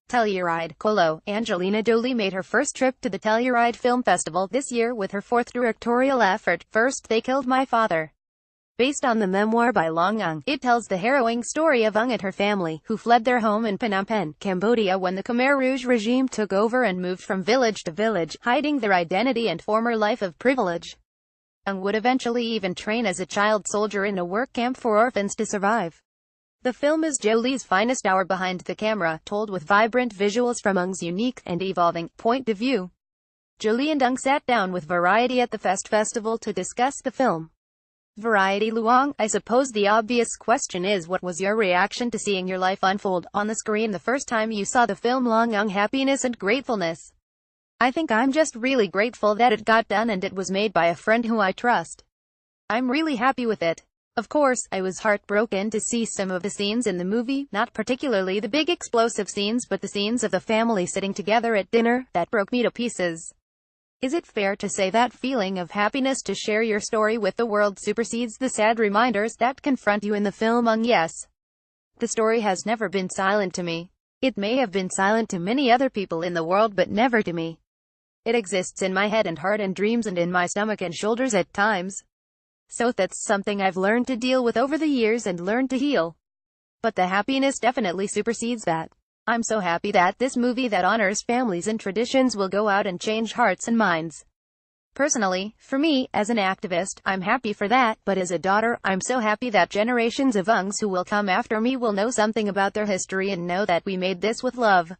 Telluride, Colo. Angelina Jolie made her first trip to the Telluride Film Festival this year with her fourth directorial effort, First They Killed My Father. Based on the memoir by Long Ung, it tells the harrowing story of Ung and her family, who fled their home in Phnom Penh, Cambodia when the Khmer Rouge regime took over and moved from village to village, hiding their identity and former life of privilege. Ung would eventually even train as a child soldier in a work camp for orphans to survive. The film is Jolie's finest hour behind the camera, told with vibrant visuals from Ung's unique and evolving point of view. Jolie and Ung sat down with Variety at the festival to discuss the film. Variety Luong, I suppose the obvious question is, what was your reaction to seeing your life unfold on the screen the first time you saw the film? Long Ung, happiness and gratefulness. I think I'm just really grateful that it got done and it was made by a friend who I trust. I'm really happy with it. Of course, I was heartbroken to see some of the scenes in the movie, not particularly the big explosive scenes, but the scenes of the family sitting together at dinner, that broke me to pieces. Is it fair to say that feeling of happiness to share your story with the world supersedes the sad reminders that confront you in the film? Yes. The story has never been silent to me. It may have been silent to many other people in the world, but never to me. It exists in my head and heart and dreams and in my stomach and shoulders at times. So that's something I've learned to deal with over the years and learned to heal. But the happiness definitely supersedes that. I'm so happy that this movie that honors families and traditions will go out and change hearts and minds. Personally, for me, as an activist, I'm happy for that, but as a daughter, I'm so happy that generations of Ungs who will come after me will know something about their history and know that we made this with love.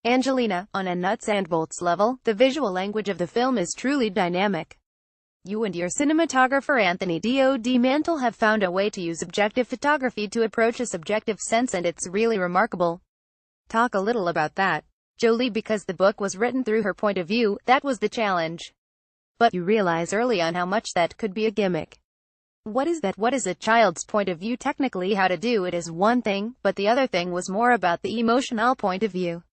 Angelina, on a nuts and bolts level, the visual language of the film is truly dynamic. You and your cinematographer Anthony D.O.D. Mantle have found a way to use objective photography to approach a subjective sense, and it's really remarkable. Talk a little about that. Jolie, because the book was written through her point of view, that was the challenge. But you realize early on how much that could be a gimmick. What is that? What is a child's point of view? Technically, how to do it is one thing, but the other thing was more about the emotional point of view.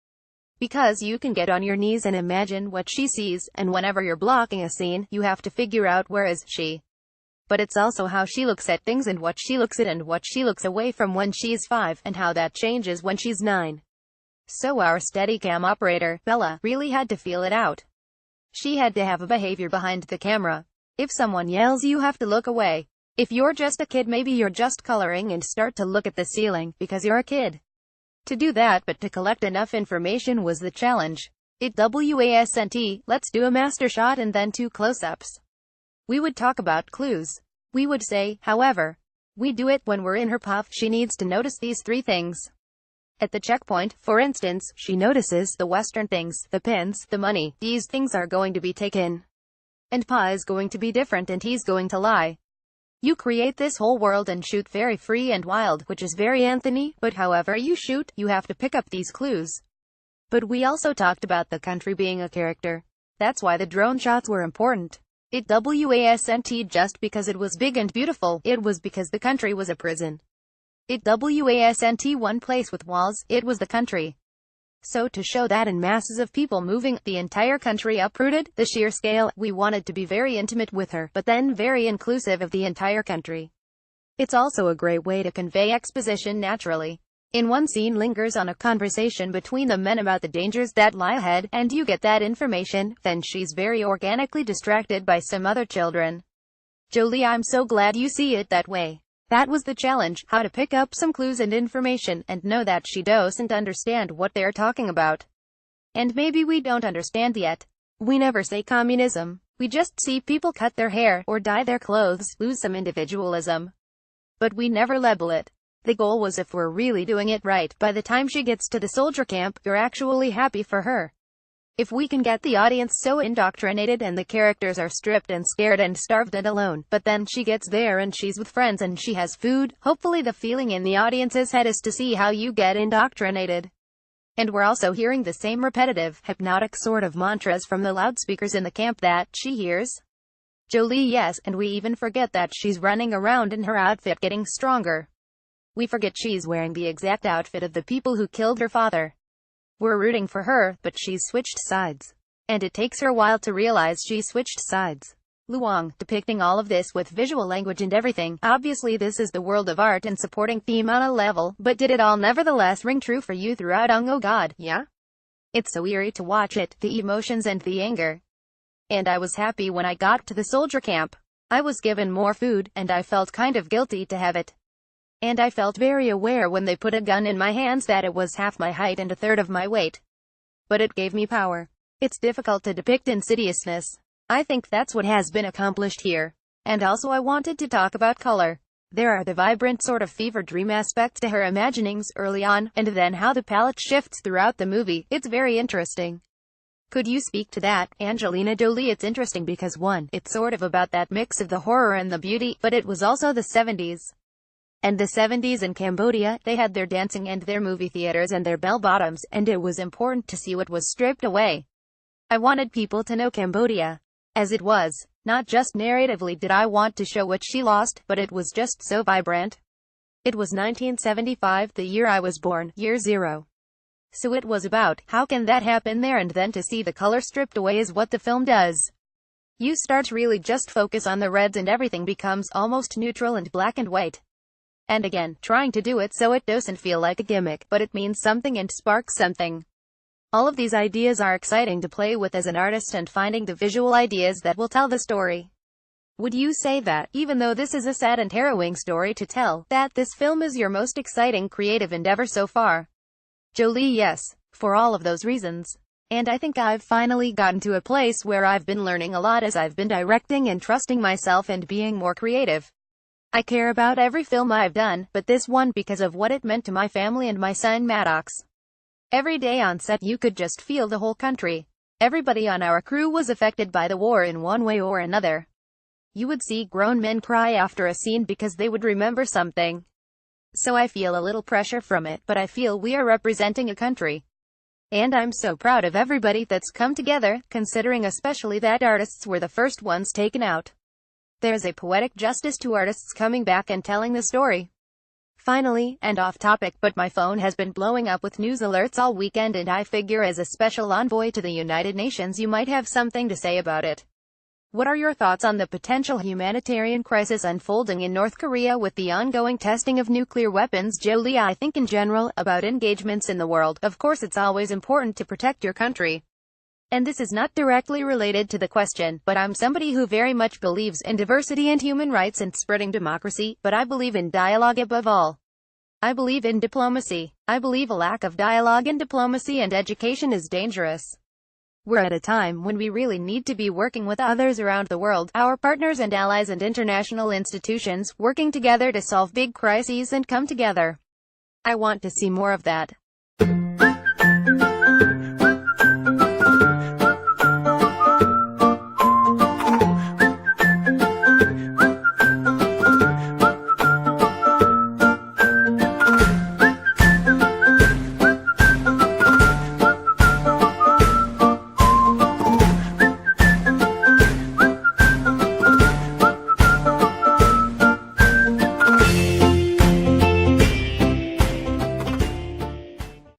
Because you can get on your knees and imagine what she sees, and whenever you're blocking a scene, you have to figure out where is she. But it's also how she looks at things and what she looks at and what she looks away from when she's 5, and how that changes when she's 9. So our Steadicam operator, Bella, really had to feel it out. She had to have a behavior behind the camera. If someone yells, you have to look away. If you're just a kid, maybe you're just coloring and start to look at the ceiling, because you're a kid. To do that, but to collect enough information was the challenge. Wasn't, let's do a master shot and then 2 close-ups. We would talk about clues. We would say, however, we do it when we're in her puff, she needs to notice these 3 things. At the checkpoint, for instance, she notices the Western things, the pins, the money. These things are going to be taken. And Pa is going to be different and he's going to lie. You create this whole world and shoot very free and wild, which is very Anthony, but however you shoot, you have to pick up these clues. But we also talked about the country being a character. That's why the drone shots were important. Wasn't just because it was big and beautiful, it was because the country was a prison. Wasn't one place with walls, it was the country. So to show that in masses of people moving, the entire country uprooted, the sheer scale, we wanted to be very intimate with her, but then very inclusive of the entire country. It's also a great way to convey exposition naturally. In one scene lingers on a conversation between the men about the dangers that lie ahead, and you get that information, then she's very organically distracted by some other children. Jolie, I'm so glad you see it that way. That was the challenge, how to pick up some clues and information, and know that she doesn't understand what they're talking about. And maybe we don't understand yet. We never say communism. We just see people cut their hair, or dye their clothes, lose some individualism. But we never label it. The goal was, if we're really doing it right, by the time she gets to the soldier camp, you're actually happy for her. If we can get the audience so indoctrinated and the characters are stripped and scared and starved and alone, but then she gets there and she's with friends and she has food, hopefully the feeling in the audience's head is to see how you get indoctrinated. And we're also hearing the same repetitive, hypnotic sort of mantras from the loudspeakers in the camp that she hears. Jolie, yes, and we even forget that she's running around in her outfit getting stronger. We forget she's wearing the exact outfit of the people who killed her father. We're rooting for her, but she's switched sides. And it takes her a while to realize she switched sides. Luong, depicting all of this with visual language and everything. Obviously this is the world of art and supporting theme on a level, but did it all nevertheless ring true for you throughout? Oh god, yeah? It's so eerie to watch it, the emotions and the anger. And I was happy when I got to the soldier camp. I was given more food, and I felt kind of guilty to have it. And I felt very aware when they put a gun in my hands that it was half my height and a third of my weight. But it gave me power. It's difficult to depict insidiousness. I think that's what has been accomplished here. And also I wanted to talk about color. There are the vibrant sort of fever dream aspects to her imaginings early on, and then how the palette shifts throughout the movie. It's very interesting. Could you speak to that, Angelina Jolie? It's interesting because 1, it's sort of about that mix of the horror and the beauty, but it was also the 70s. And the 70s in Cambodia, they had their dancing and their movie theaters and their bell-bottoms, and it was important to see what was stripped away. I wanted people to know Cambodia as it was. Not just narratively did I want to show what she lost, but it was just so vibrant. It was 1975, the year I was born, year 0. So it was about, how can that happen there? And then to see the color stripped away is what the film does. You start to really just focus on the reds and everything becomes almost neutral and black and white. And again, trying to do it so it doesn't feel like a gimmick, but it means something and sparks something. All of these ideas are exciting to play with as an artist and finding the visual ideas that will tell the story. Would you say that, even though this is a sad and harrowing story to tell, that this film is your most exciting creative endeavor so far? Jolie: yes, for all of those reasons. And I think I've finally gotten to a place where I've been learning a lot as I've been directing and trusting myself and being more creative. I care about every film I've done, but this one because of what it meant to my family and my son Maddox. Every day on set you could just feel the whole country. Everybody on our crew was affected by the war in one way or another. You would see grown men cry after a scene because they would remember something. So I feel a little pressure from it, but I feel we are representing a country. And I'm so proud of everybody that's come together, considering especially that artists were the first ones taken out. There's a poetic justice to artists coming back and telling the story. Finally, and off topic, but my phone has been blowing up with news alerts all weekend and I figure as a special envoy to the United Nations you might have something to say about it. What are your thoughts on the potential humanitarian crisis unfolding in North Korea with the ongoing testing of nuclear weapons? Jolie: I think in general, about engagements in the world, of course it's always important to protect your country. And this is not directly related to the question, but I'm somebody who very much believes in diversity and human rights and spreading democracy, but I believe in dialogue above all. I believe in diplomacy. I believe a lack of dialogue and diplomacy and education is dangerous. We're at a time when we really need to be working with others around the world, our partners and allies and international institutions, working together to solve big crises and come together. I want to see more of that.